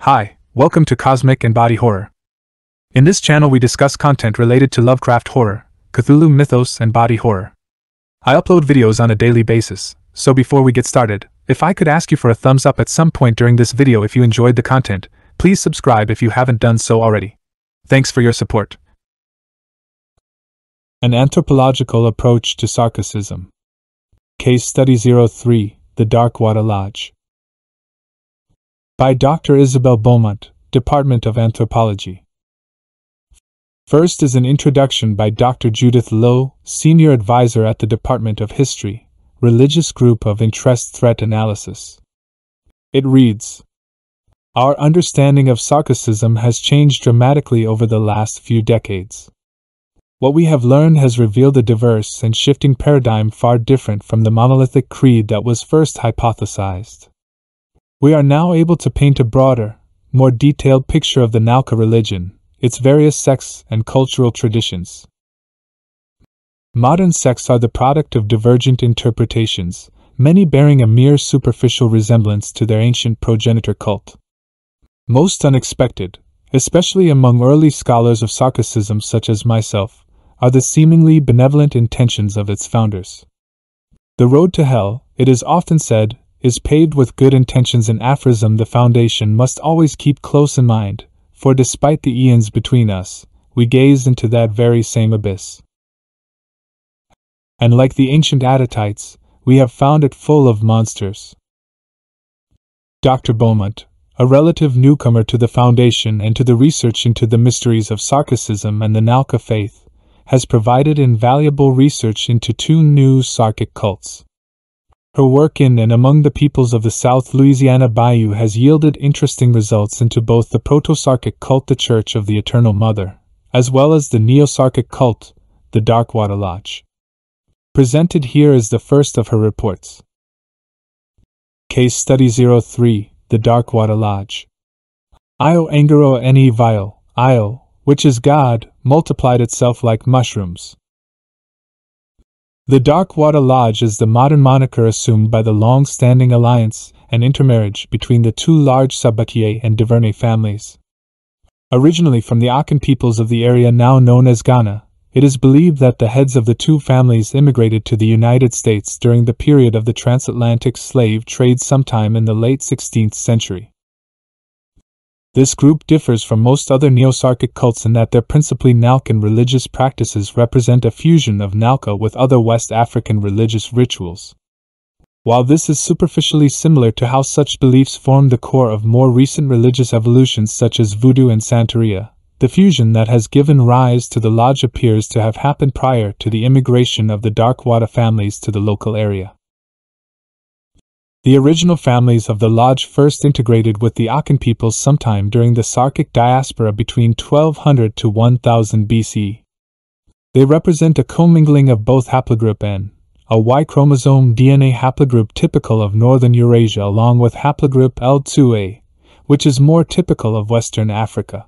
Hi, welcome to Cosmic and Body Horror. In this channel we discuss content related to Lovecraft horror, Cthulhu mythos and body horror. I upload videos on a daily basis, so before we get started, if I could ask you for a thumbs up at some point during this video if you enjoyed the content, please subscribe if you haven't done so already. Thanks for your support. An Anthropological Approach to Sarkicism. Case Study 03, The Darkwater Lodge. By Dr. Isabel Beaumont, Department of Anthropology. First is an introduction by Dr. Judith Lowe, Senior Advisor at the Department of History, Religious Group of Interest Threat Analysis. It reads, Our understanding of Sarkicism has changed dramatically over the last few decades. What we have learned has revealed a diverse and shifting paradigm far different from the monolithic creed that was first hypothesized. We are now able to paint a broader, more detailed picture of the Nälkä religion, its various sects and cultural traditions. Modern sects are the product of divergent interpretations, many bearing a mere superficial resemblance to their ancient progenitor cult. Most unexpected, especially among early scholars of Sarkicism such as myself, are the seemingly benevolent intentions of its founders. The road to hell, it is often said, is paved with good intentions, an aphorism the Foundation must always keep close in mind, for despite the eons between us, we gazed into that very same abyss. And like the ancient Adytites, we have found it full of monsters. Dr. Beaumont, a relative newcomer to the Foundation and to the research into the mysteries of Sarkicism and the Nälkä faith, has provided invaluable research into two Neo-Sarkic cults. Her work in and among the peoples of the South Louisiana Bayou has yielded interesting results into both the Proto-Sarkic cult, the Church of the Eternal Mother, as well as the Neo-Sarkic cult, the Darkwater Lodge. Presented here is the first of her reports. Case Study 03, The Darkwater Lodge. Io Angaro Eni Vile, Io, which is God, multiplied itself like mushrooms. The Darkwater Lodge is the modern moniker assumed by the long-standing alliance and intermarriage between the two large Sabatier and Duvernay families. Originally from the Akan peoples of the area now known as Ghana, it is believed that the heads of the two families immigrated to the United States during the period of the transatlantic slave trade sometime in the late 16th century. This group differs from most other Neo-Sarkic cults in that their principally Nälkäan religious practices represent a fusion of Nälkä with other West African religious rituals. While this is superficially similar to how such beliefs formed the core of more recent religious evolutions such as Voodoo and Santeria, the fusion that has given rise to the lodge appears to have happened prior to the immigration of the Darkwater families to the local area. The original families of the lodge first integrated with the Akan peoples sometime during the Sarkic diaspora between 1200 to 1000 BC. They represent a commingling of both haplogroup N, a Y chromosome DNA haplogroup typical of northern Eurasia, along with haplogroup L2A, which is more typical of Western Africa.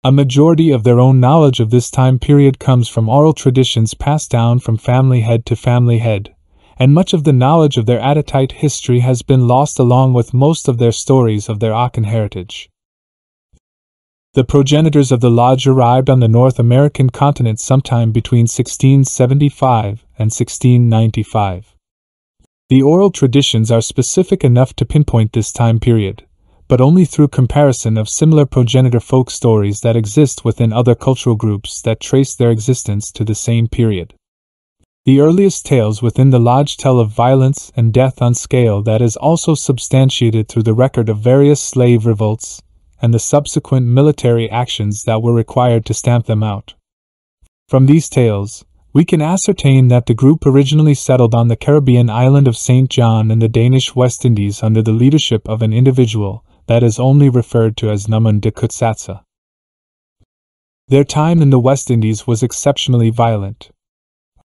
A majority of their own knowledge of this time period comes from oral traditions passed down from family head to family head, and much of the knowledge of their Adytite history has been lost along with most of their stories of their Akan heritage. The progenitors of the lodge arrived on the North American continent sometime between 1675 and 1695. The oral traditions are specific enough to pinpoint this time period, but only through comparison of similar progenitor folk stories that exist within other cultural groups that trace their existence to the same period. The earliest tales within the lodge tell of violence and death on scale that is also substantiated through the record of various slave revolts and the subsequent military actions that were required to stamp them out. From these tales, we can ascertain that the group originally settled on the Caribbean island of St. John in the Danish West Indies under the leadership of an individual that is only referred to as Nsämanf'tsatsa. Their time in the West Indies was exceptionally violent.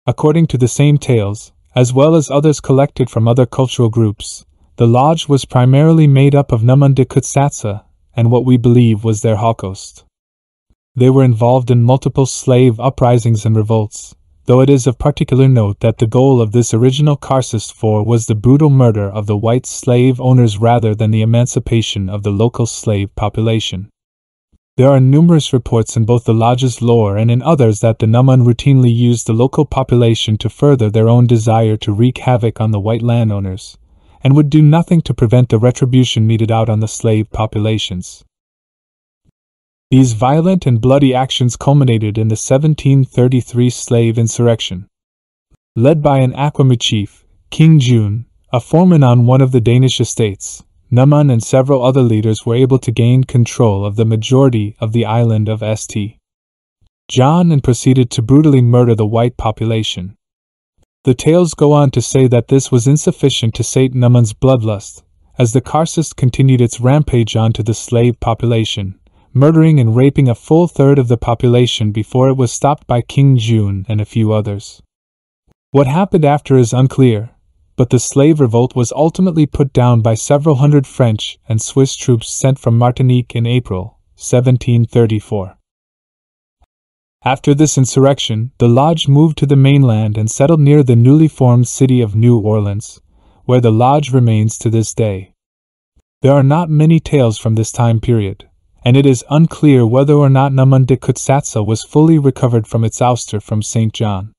According to the same tales, as well as others collected from other cultural groups, the lodge was primarily made up of Nsämanf'tsatsa and what we believe was their Holocaust. They were involved in multiple slave uprisings and revolts, though it is of particular note that the goal of this original Karst IV was the brutal murder of the white slave owners rather than the emancipation of the local slave population. There are numerous reports in both the lodge's lore and in others that the Nsäman routinely used the local population to further their own desire to wreak havoc on the white landowners, and would do nothing to prevent the retribution meted out on the slave populations. These violent and bloody actions culminated in the 1733 slave insurrection. Led by an Aquamu chief, King June, a foreman on one of the Danish estates, Nsäman and several other leaders were able to gain control of the majority of the island of St. John and proceeded to brutally murder the white population. The tales go on to say that this was insufficient to sate Nsäman's bloodlust, as the Karst continued its rampage onto the slave population, murdering and raping a full third of the population before it was stopped by King June and a few others. What happened after is unclear, but the slave revolt was ultimately put down by several hundred French and Swiss troops sent from Martinique in April 1734. After this insurrection, the lodge moved to the mainland and settled near the newly formed city of New Orleans, where the lodge remains to this day. There are not many tales from this time period, and it is unclear whether or not Nsämanf'tsatsa was fully recovered from its ouster from St. John.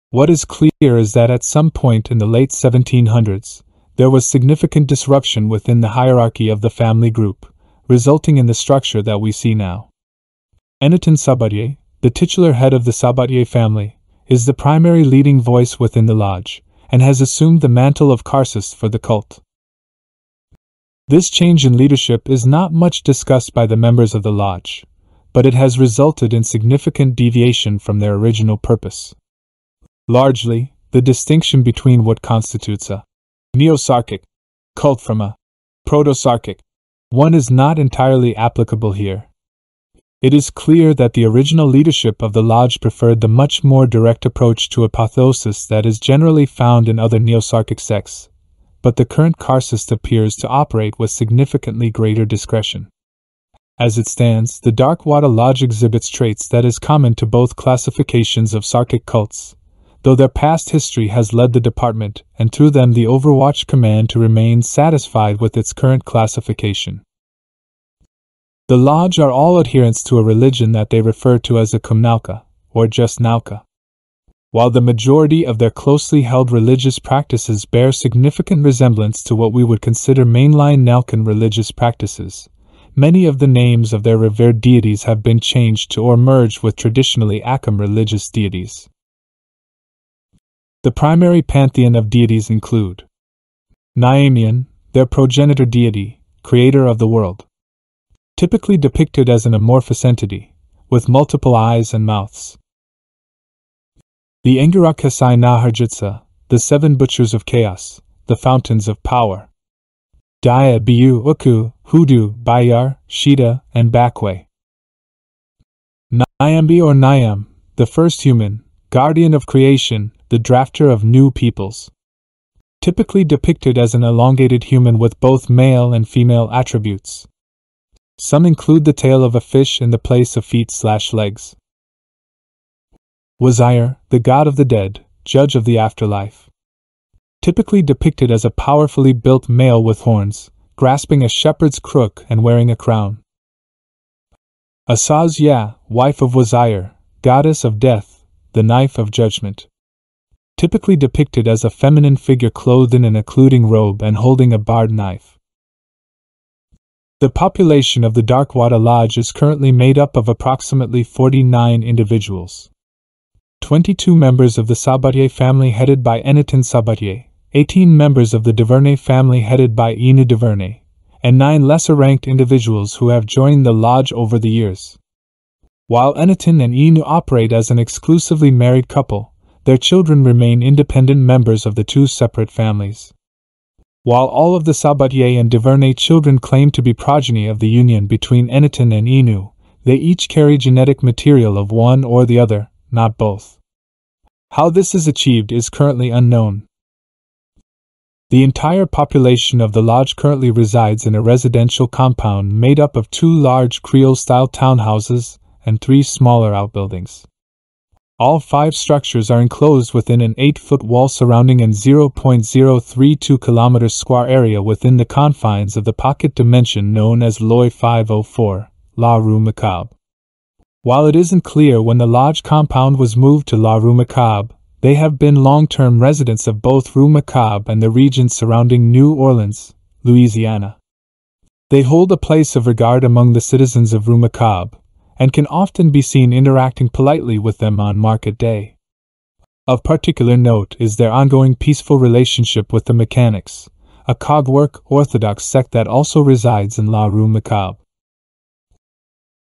What is clear is that at some point in the late 1700s, there was significant disruption within the hierarchy of the family group, resulting in the structure that we see now. Anthony Sabatier, the titular head of the Sabatier family, is the primary leading voice within the lodge, and has assumed the mantle of Karst for the cult. This change in leadership is not much discussed by the members of the lodge, but it has resulted in significant deviation from their original purpose. Largely, the distinction between what constitutes a Neo-Sarkic cult from a Proto-Sarkic one is not entirely applicable here. It is clear that the original leadership of the lodge preferred the much more direct approach to apotheosis that is generally found in other Neo-Sarkic sects, but the current Karst appears to operate with significantly greater discretion. As it stands, the Darkwater Lodge exhibits traits that is common to both classifications of Sarkic cults, though their past history has led the department, and through them the Overwatch Command, to remain satisfied with its current classification. The Lodge are all adherents to a religion that they refer to as a Kumnauka, or just Nauka. While the majority of their closely held religious practices bear significant resemblance to what we would consider mainline Nälkan religious practices, many of the names of their revered deities have been changed to or merged with traditionally Akam religious deities. The primary pantheon of deities include Nsäman, their progenitor deity, creator of the world, typically depicted as an amorphous entity, with multiple eyes and mouths. The Engurakasai Naharjitsa, the seven butchers of chaos, the fountains of power. Daya Biu Uku, Hoodoo, Bayar, Shida, and Bakwe. Nyambi or Nyam, the first human, guardian of creation, the drafter of new peoples. Typically depicted as an elongated human with both male and female attributes. Some include the tail of a fish in the place of feet/legs. Wazire, the god of the dead, judge of the afterlife. Typically depicted as a powerfully built male with horns, grasping a shepherd's crook and wearing a crown. Asaz Ya, wife of Wazire, goddess of death, the knife of judgment. Typically depicted as a feminine figure clothed in an occluding robe and holding a barred knife. The population of the Darkwater Lodge is currently made up of approximately 49 individuals. 22 members of the Sabatier family headed by Anthony Sabatier, 18 members of the Duvernay family headed by Enu Duvernay, and 9 lesser-ranked individuals who have joined the lodge over the years. While Anthony and Enu operate as an exclusively married couple, their children remain independent members of the two separate families. While all of the Sabatier and Duvernay children claim to be progeny of the union between Anthony and Enu, they each carry genetic material of one or the other, not both. How this is achieved is currently unknown. The entire population of the lodge currently resides in a residential compound made up of 2 large Creole-style townhouses and 3 smaller outbuildings. All 5 structures are enclosed within an 8-foot wall surrounding an 0.032 km² area within the confines of the pocket dimension known as Loi 504, La Rue Macabre. While it isn't clear when the lodge compound was moved to La Rue Macabre, they have been long-term residents of both Rue Macabre and the region surrounding New Orleans, Louisiana. They hold a place of regard among the citizens of Rue Macabre, and can often be seen interacting politely with them on market day. Of particular note is their ongoing peaceful relationship with the Mechanics, a cogwork Orthodox sect that also resides in La Rue Macabre.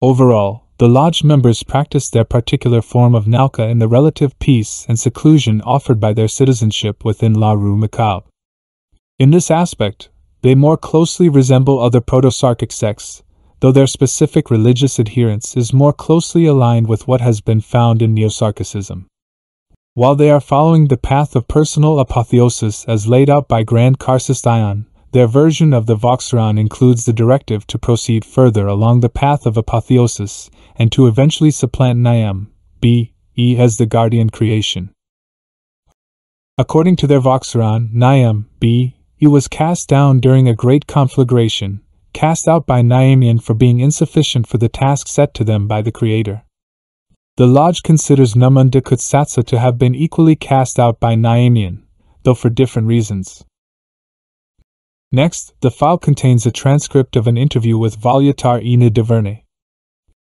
Overall, the lodge members practice their particular form of Nälkä in the relative peace and seclusion offered by their citizenship within La Rue Macabre. In this aspect, they more closely resemble other proto-Sarkic sects, though their specific religious adherence is more closely aligned with what has been found in Neo-Sarkicism. While they are following the path of personal apotheosis as laid out by Grand Karcist Ion, their version of the Voxeron includes the directive to proceed further along the path of apotheosis and to eventually supplant Nsämanf'tsatsa as the guardian creation. According to their Voxeron, Nsämanf'tsatsa was cast down during a great conflagration, cast out by Nsämanf'tsatsa for being insufficient for the task set to them by the Creator. The Lodge considers Nsämanf'tsatsa to have been equally cast out by Nsämanf'tsatsa, though for different reasons. Next, the file contains a transcript of an interview with Volutaar Enu Duvernay.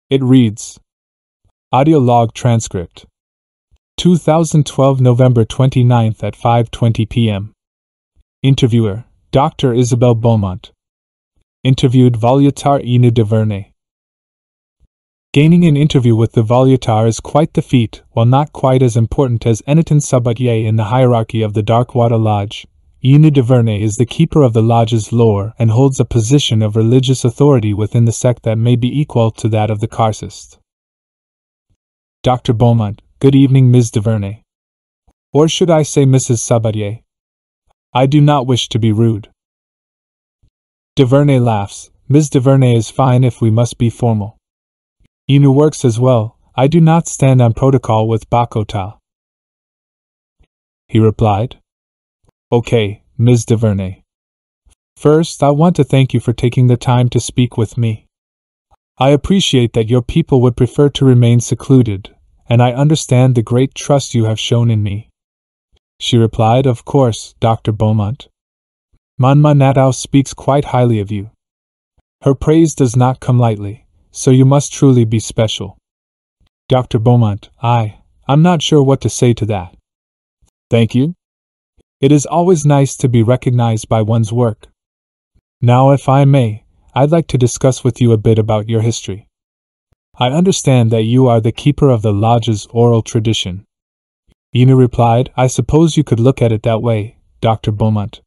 It reads: Audio log transcript. 2012 November 29th at 5:20 p.m. Interviewer, Dr. Isabelle Beaumont. Interviewed Volutaar Enu Duvernay. Gaining an interview with the Volutaar is quite the feat, while not quite as important as anything Sabatier in the hierarchy of the Darkwater Lodge. Enu Duvernay is the keeper of the lodge's lore and holds a position of religious authority within the sect that may be equal to that of the Karcists. Dr. Beaumont, good evening, Ms. Duvernay. Or should I say Mrs. Sabatier? I do not wish to be rude. Duvernay laughs. Ms. Duvernay is fine if we must be formal. Enu works as well. I do not stand on protocol with Bakota. He replied. Okay, Ms. Duvernay. First, I want to thank you for taking the time to speak with me. I appreciate that your people would prefer to remain secluded, and I understand the great trust you have shown in me. She replied, Of course, Dr. Beaumont. Manma Natao speaks quite highly of you. Her praise does not come lightly, so you must truly be special. Dr. Beaumont, I'm not sure what to say to that. Thank you. It is always nice to be recognized by one's work. Now, if I may, I'd like to discuss with you a bit about your history. I understand that you are the keeper of the lodge's oral tradition. Enu replied, I suppose you could look at it that way, Dr. Beaumont.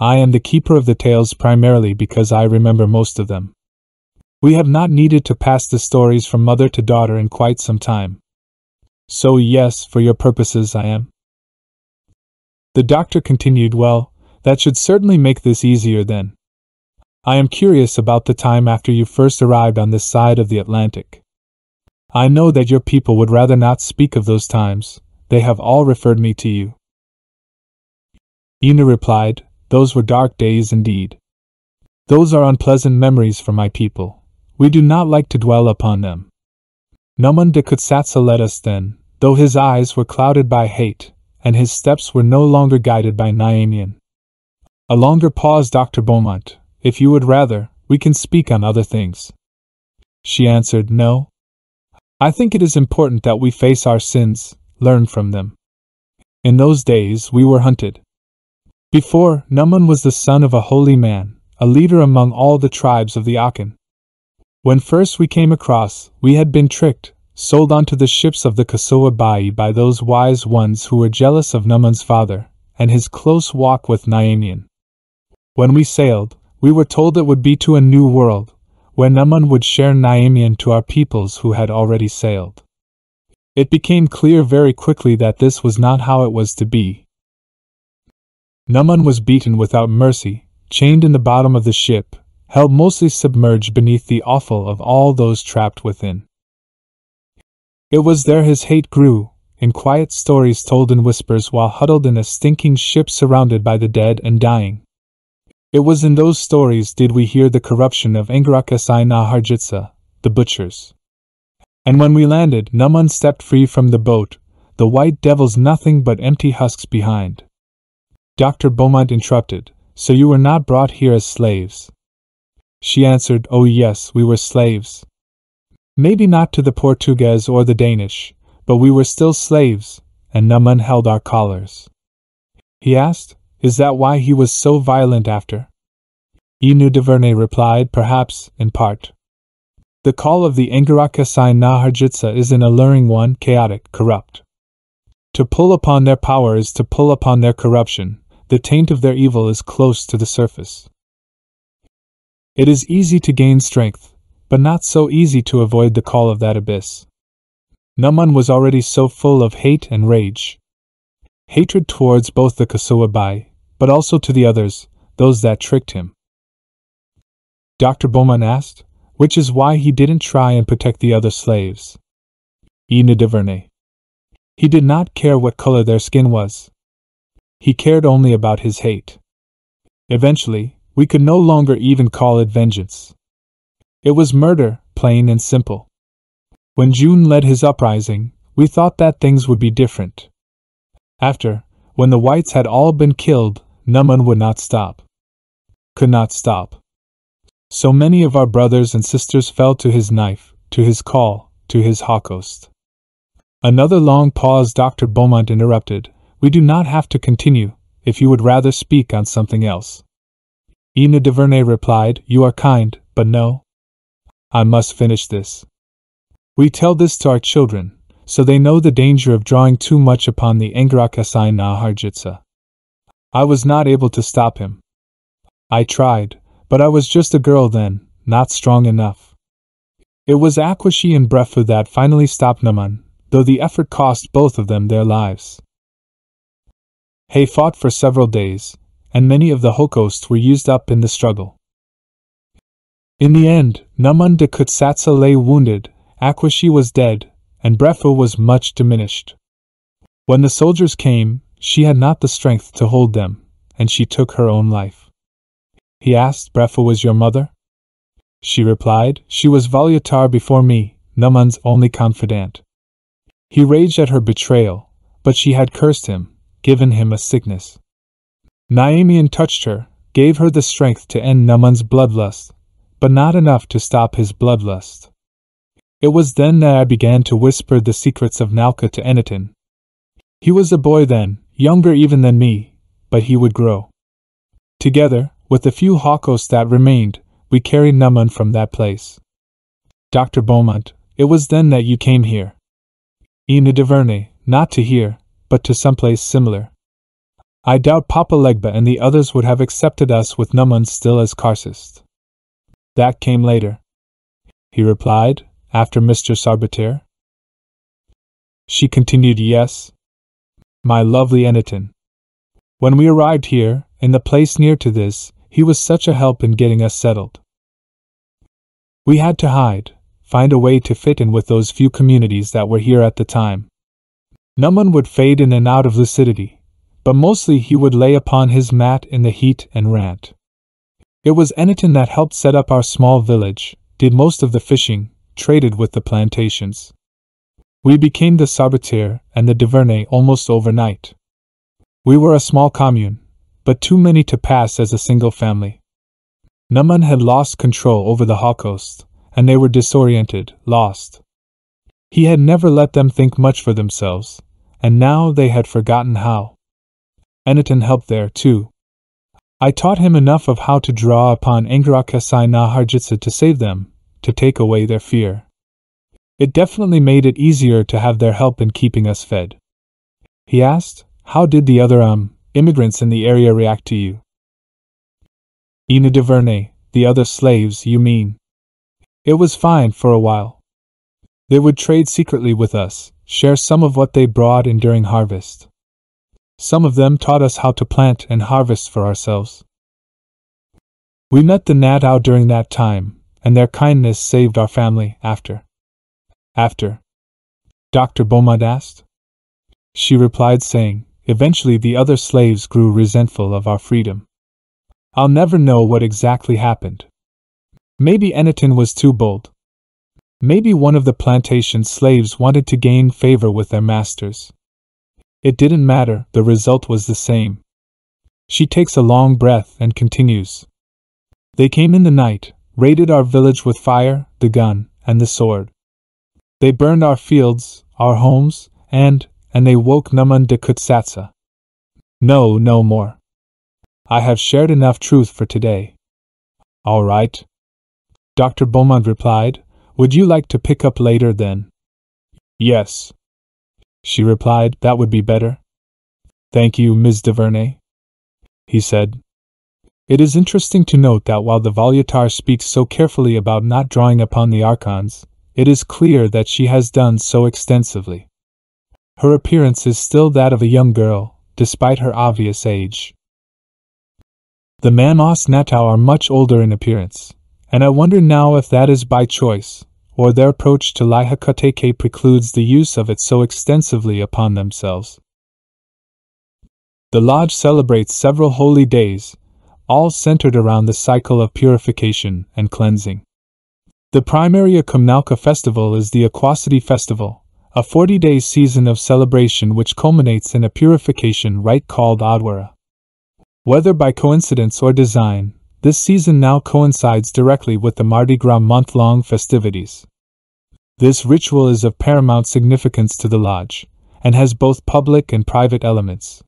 I am the keeper of the tales primarily because I remember most of them. We have not needed to pass the stories from mother to daughter in quite some time. So yes, for your purposes I am. The doctor continued, Well, that should certainly make this easier then. I am curious about the time after you first arrived on this side of the Atlantic. I know that your people would rather not speak of those times. They have all referred me to you. Enu replied, Those were dark days indeed. Those are unpleasant memories for my people. We do not like to dwell upon them. Nsämanf'tsatsa led us then, though his eyes were clouded by hate, and his steps were no longer guided by Nsämanf'tsatsa. A longer pause, Dr. Beaumont. If you would rather, we can speak on other things. She answered, No. I think it is important that we face our sins, learn from them. In those days we were hunted. Before, Nsämanf'tsatsa was the son of a holy man, a leader among all the tribes of the Akan. When first we came across, we had been tricked, sold onto the ships of the Kasoa Bai by those wise ones who were jealous of Nsämanf'tsa's father, and his close walk with Nsämanf'tsatsa. When we sailed, we were told it would be to a new world, where Nsämanf'tsatsa would share Nsämanf'tsatsa to our peoples who had already sailed. It became clear very quickly that this was not how it was to be. Nsämanf'tsatsa was beaten without mercy, chained in the bottom of the ship, held mostly submerged beneath the offal of all those trapped within. It was there his hate grew, in quiet stories told in whispers while huddled in a stinking ship surrounded by the dead and dying. It was in those stories did we hear the corruption of Nsämanf'tsatsa, the butchers. And when we landed, Nsäman stepped free from the boat, the white devils nothing but empty husks behind. Dr. Beaumont interrupted, "So you were not brought here as slaves?" She answered, "Oh yes, we were slaves. Maybe not to the Portuguese or the Danish, but we were still slaves, and Nsäman held our collars." He asked, "Is that why he was so violent after?" Enu Duvernay replied, "Perhaps, in part. The call of the Nsämanf'tsatsa is an alluring one, chaotic, corrupt. To pull upon their power is to pull upon their corruption, the taint of their evil is close to the surface. It is easy to gain strength, but not so easy to avoid the call of that abyss." Nsäman was already so full of hate and rage. Hatred towards both the Kasuabai, but also to the others, those that tricked him. Dr. Beaumont asked, "Which is why he didn't try and protect the other slaves?" Enu Duvernay. "He did not care what color their skin was. He cared only about his hate. Eventually, we could no longer even call it vengeance. It was murder, plain and simple. When June led his uprising, we thought that things would be different. After, when the whites had all been killed, Nsäman would not stop. Could not stop. So many of our brothers and sisters fell to his knife, to his call, to his Holocaust." Another long pause. Dr. Beaumont interrupted, "We do not have to continue, if you would rather speak on something else." Enu Duvernay replied, "You are kind, but no. I must finish this. We tell this to our children, so they know the danger of drawing too much upon the Nsämanf'tsatsa. I was not able to stop him. I tried, but I was just a girl then, not strong enough. It was Akwashi and Brefu that finally stopped Nsäman, though the effort cost both of them their lives. He fought for several days, and many of the Holocaust were used up in the struggle. In the end, Nsäman de Kutsatsa lay wounded, Akwashi was dead, and Brefu was much diminished. When the soldiers came, she had not the strength to hold them, and she took her own life. He asked, "Brefu was your mother?" She replied, "She was Volutaar before me, Nsäman's only confidant." He raged at her betrayal, but she had cursed him, given him a sickness. Nsäman touched her, gave her the strength to end Nsäman's bloodlust, but not enough to stop his bloodlust. It was then that I began to whisper the secrets of Nälkä to Adytum. He was a boy then, younger even than me, but he would grow. Together, with the few Holocaust that remained, we carried Nsäman from that place. Dr. Beaumont, it was then that you came here. Enu Duvernay, not to here, but to someplace similar. I doubt Papa Legba and the others would have accepted us with Nsäman still as Karcist. That came later. He replied, after Mr. Sabatier. She continued, "Yes. My lovely Adytum. When we arrived here, in the place near to this, he was such a help in getting us settled. We had to hide, find a way to fit in with those few communities that were here at the time. Nsäman would fade in and out of lucidity, but mostly he would lay upon his mat in the heat and rant. It was Adytum that helped set up our small village, did most of the fishing, traded with the plantations. We became the Sabatier and the Duvernay almost overnight. We were a small commune, but too many to pass as a single family. Nsäman had lost control over the Holocaust, and they were disoriented, lost. He had never let them think much for themselves, and now they had forgotten how. Adytum helped there, too. I taught him enough of how to draw upon Nsämanf'tsatsa to save them, to take away their fear. It definitely made it easier to have their help in keeping us fed." He asked, "How did the other immigrants in the area react to you?" Enu Duvernay, "The other slaves, you mean? It was fine for a while. They would trade secretly with us, share some of what they brought in during harvest. Some of them taught us how to plant and harvest for ourselves. We met the Natau during that time, and their kindness saved our family after. Dr. Beaumont asked. She replied saying, eventually the other slaves grew resentful of our freedom. I'll never know what exactly happened. Maybe Adytum was too bold. Maybe one of the plantation slaves wanted to gain favor with their masters. It didn't matter, the result was the same. She takes a long breath and continues. They came in the night, raided our village with fire, the gun, and the sword. They burned our fields, our homes, and they woke Nsämanf'tsatsa. No more. I have shared enough truth for today. All right. Dr. Beaumont replied, would you like to pick up later then? Yes. She replied, that would be better. Thank you, Ms. Duvernay. He said. It is interesting to note that while the Volutaar speaks so carefully about not drawing upon the archons, it is clear that she has done so extensively. Her appearance is still that of a young girl, despite her obvious age. The Mamos Natau are much older in appearance, and I wonder now if that is by choice, or their approach to Lihakoteke precludes the use of it so extensively upon themselves. The lodge celebrates several holy days, all centered around the cycle of purification and cleansing. The primary Nälkä festival is the Aquacity Festival, a 40-day season of celebration which culminates in a purification rite called Adwara. Whether by coincidence or design, this season now coincides directly with the Mardi Gras month-long festivities. This ritual is of paramount significance to the lodge, and has both public and private elements.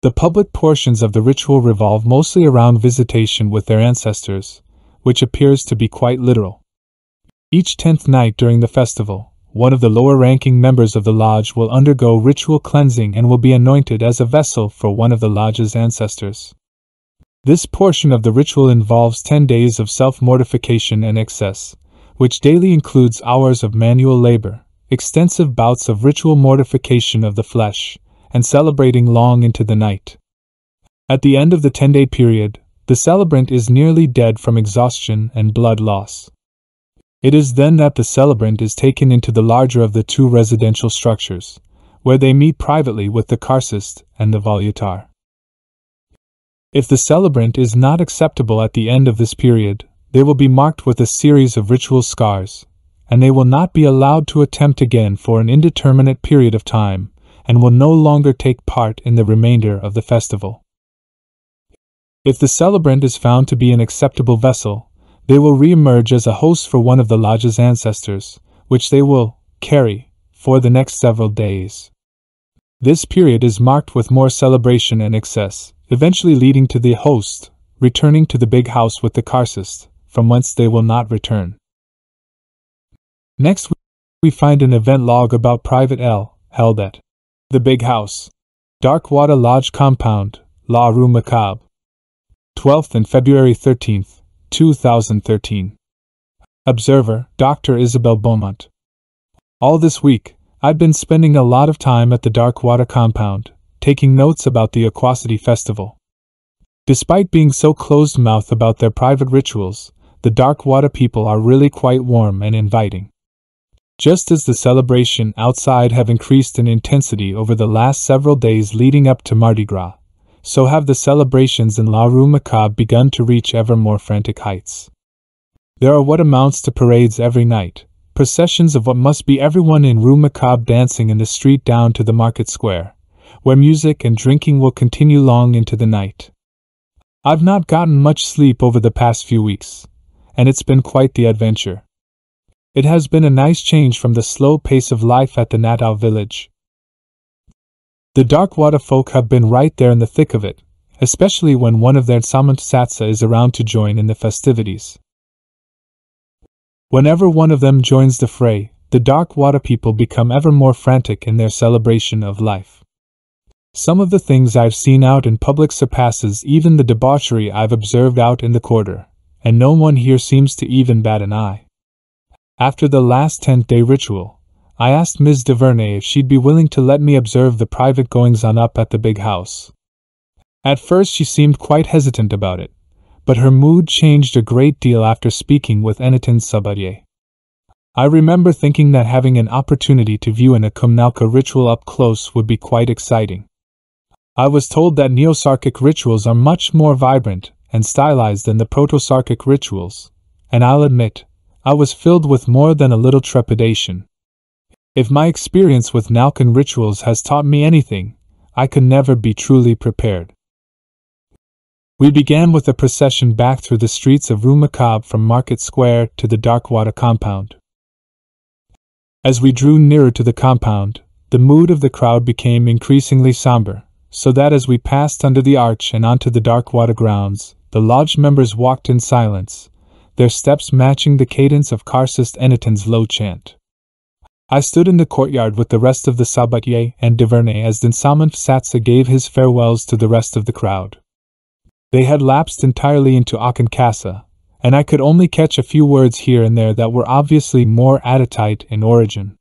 The public portions of the ritual revolve mostly around visitation with their ancestors, which appears to be quite literal. Each 10th night during the festival, one of the lower-ranking members of the lodge will undergo ritual cleansing and will be anointed as a vessel for one of the lodge's ancestors. This portion of the ritual involves 10 days of self-mortification and excess, which daily includes hours of manual labor, extensive bouts of ritual mortification of the flesh, and celebrating long into the night. At the end of the 10-day period, the celebrant is nearly dead from exhaustion and blood loss. It is then that the celebrant is taken into the larger of the two residential structures, where they meet privately with the Karcist and the Volutaar. If the celebrant is not acceptable at the end of this period, they will be marked with a series of ritual scars, and they will not be allowed to attempt again for an indeterminate period of time, and will no longer take part in the remainder of the festival. If the celebrant is found to be an acceptable vessel, they will re-emerge as a host for one of the lodge's ancestors, which they will carry for the next several days. This period is marked with more celebration and excess, eventually leading to the host returning to the big house with the Karcist, from whence they will not return. Next, we find an event log about Private L, held at the Big House, Darkwater Lodge Compound, La Rue Macabre, 12th and February 13th, 2013. Observer, Dr. Isabel Beaumont. All this week, I've been spending a lot of time at the Darkwater compound, taking notes about the Aquacity Festival. Despite being so closed-mouthed about their private rituals, the Darkwater people are really quite warm and inviting. Just as the celebration outside have increased in intensity over the last several days leading up to Mardi Gras, so have the celebrations in La Rue Macabre begun to reach ever more frantic heights. There are what amounts to parades every night, processions of what must be everyone in Rue Macabre dancing in the street down to the market square, where music and drinking will continue long into the night. I've not gotten much sleep over the past few weeks, and it's been quite the adventure. It has been a nice change from the slow pace of life at the Natau village. The Darkwater folk have been right there in the thick of it, especially when one of their Nsämanf'tsatsa is around to join in the festivities. Whenever one of them joins the fray, the Darkwater people become ever more frantic in their celebration of life. Some of the things I've seen out in public surpasses even the debauchery I've observed out in the quarter, and no one here seems to even bat an eye. After the last 10th-day ritual, I asked Ms. Duvernay if she'd be willing to let me observe the private goings-on up at the big house. At first she seemed quite hesitant about it, but her mood changed a great deal after speaking with Anthropological. I remember thinking that having an opportunity to view an Nälkä ritual up close would be quite exciting. I was told that Neo-Sarkic rituals are much more vibrant and stylized than the Proto-Sarkic rituals, and I'll admit, I was filled with more than a little trepidation. If my experience with Nälkä rituals has taught me anything, I could never be truly prepared. We began with a procession back through the streets of Rue Macabre from Market Square to the Darkwater compound. As we drew nearer to the compound, the mood of the crowd became increasingly somber, so that as we passed under the arch and onto the Darkwater grounds, the lodge members walked in silence, their steps matching the cadence of Sarkicism Eniton's low chant. I stood in the courtyard with the rest of the Sabatier and Duvernay as Nsämanf'tsatsa gave his farewells to the rest of the crowd. They had lapsed entirely into Akankasa, and I could only catch a few words here and there that were obviously more Adytite in origin.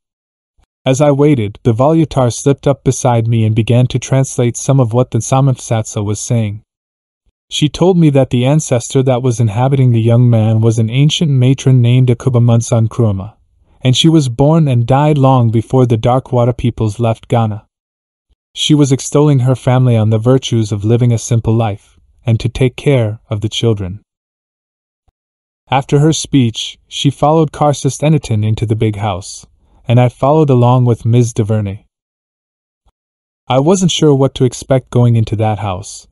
As I waited, the Volutaar slipped up beside me and began to translate some of what the Nsämanf'tsatsa was saying. She told me that the ancestor that was inhabiting the young man was an ancient matron named Akubamunsan, and she was born and died long before the Darkwater peoples left Ghana. She was extolling her family on the virtues of living a simple life, and to take care of the children. After her speech, she followed Sarkicism Eniton into the big house, and I followed along with Ms. Duvernay. I wasn't sure what to expect going into that house.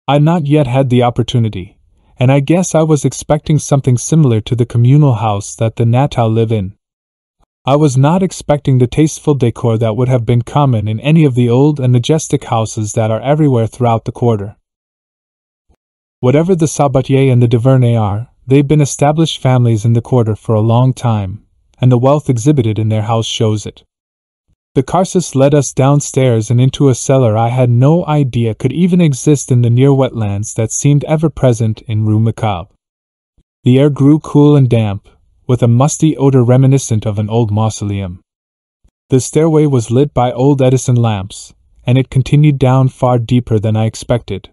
I'd not yet had the opportunity, and I guess I was expecting something similar to the communal house that the Natal live in. I was not expecting the tasteful decor that would have been common in any of the old and majestic houses that are everywhere throughout the quarter. Whatever the Sabatier and the Duvernay are, they've been established families in the quarter for a long time, and the wealth exhibited in their house shows it. The Sarkists led us downstairs and into a cellar I had no idea could even exist in the near wetlands that seemed ever present in Rue Macabre. The air grew cool and damp, with a musty odor reminiscent of an old mausoleum. The stairway was lit by old Edison lamps, and it continued down far deeper than I expected.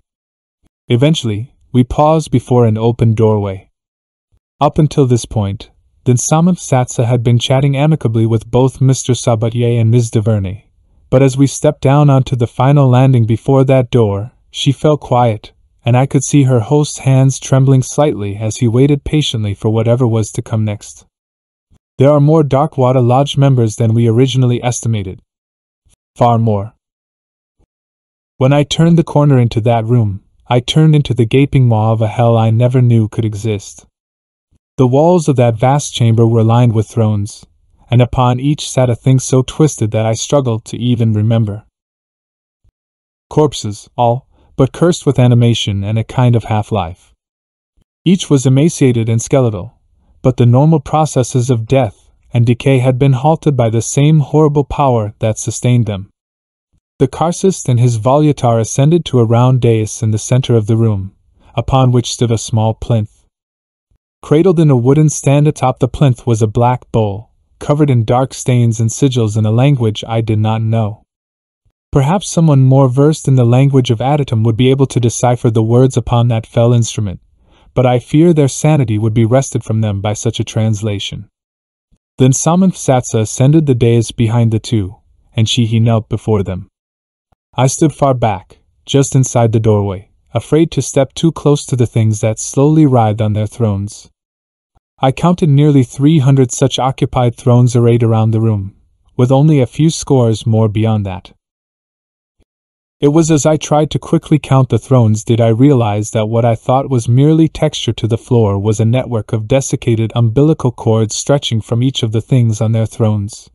Eventually, we paused before an open doorway. Up until this point, the Nsämanf'tsatsa had been chatting amicably with both Mr. Sabatier and Ms. Duvernay, but as we stepped down onto the final landing before that door, she fell quiet, and I could see her host's hands trembling slightly as he waited patiently for whatever was to come next. There are more Darkwater Lodge members than we originally estimated. Far more. When I turned the corner into that room, I turned into the gaping maw of a hell I never knew could exist. The walls of that vast chamber were lined with thrones, and upon each sat a thing so twisted that I struggled to even remember. Corpses, all, but cursed with animation and a kind of half-life. Each was emaciated and skeletal, but the normal processes of death and decay had been halted by the same horrible power that sustained them. The Sarkist and his Volutaar ascended to a round dais in the center of the room, upon which stood a small plinth. Cradled in a wooden stand atop the plinth was a black bowl, covered in dark stains and sigils in a language I did not know. Perhaps someone more versed in the language of Adytum would be able to decipher the words upon that fell instrument, but I fear their sanity would be wrested from them by such a translation. Then Nsämanf'tsatsa ascended the dais behind the two, and he knelt before them. I stood far back, just inside the doorway, afraid to step too close to the things that slowly writhed on their thrones. I counted nearly 300 such occupied thrones arrayed around the room, with only a few scores more beyond that. It was as I tried to quickly count the thrones did I realize that what I thought was merely texture to the floor was a network of desiccated umbilical cords stretching from each of the things on their thrones.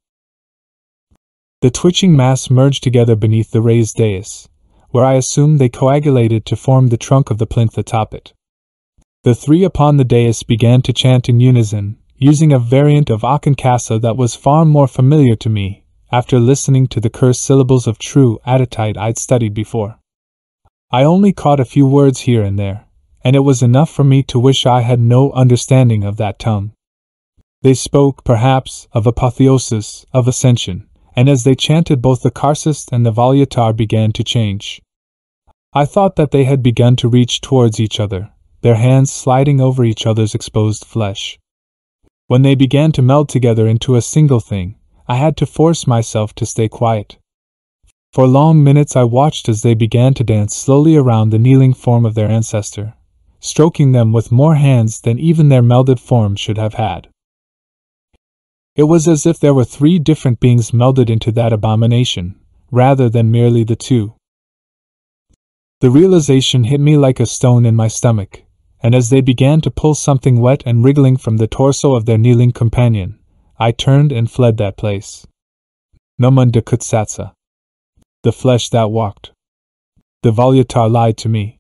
The twitching mass merged together beneath the raised dais, where I assumed they coagulated to form the trunk of the plinth atop it. The three upon the dais began to chant in unison, using a variant of Akankasa that was far more familiar to me, after listening to the cursed syllables of true Adytite I'd studied before. I only caught a few words here and there, and it was enough for me to wish I had no understanding of that tongue. They spoke, perhaps, of apotheosis, of ascension, and as they chanted both the Sarkist and the Volutaar began to change. I thought that they had begun to reach towards each other, their hands sliding over each other's exposed flesh. When they began to meld together into a single thing, I had to force myself to stay quiet. For long minutes I watched as they began to dance slowly around the kneeling form of their ancestor, stroking them with more hands than even their melded forms should have had. It was as if there were three different beings melded into that abomination, rather than merely the two. The realization hit me like a stone in my stomach, and as they began to pull something wet and wriggling from the torso of their kneeling companion, I turned and fled that place. Nsämanf'tsatsa. The flesh that walked. The Volutaar lied to me.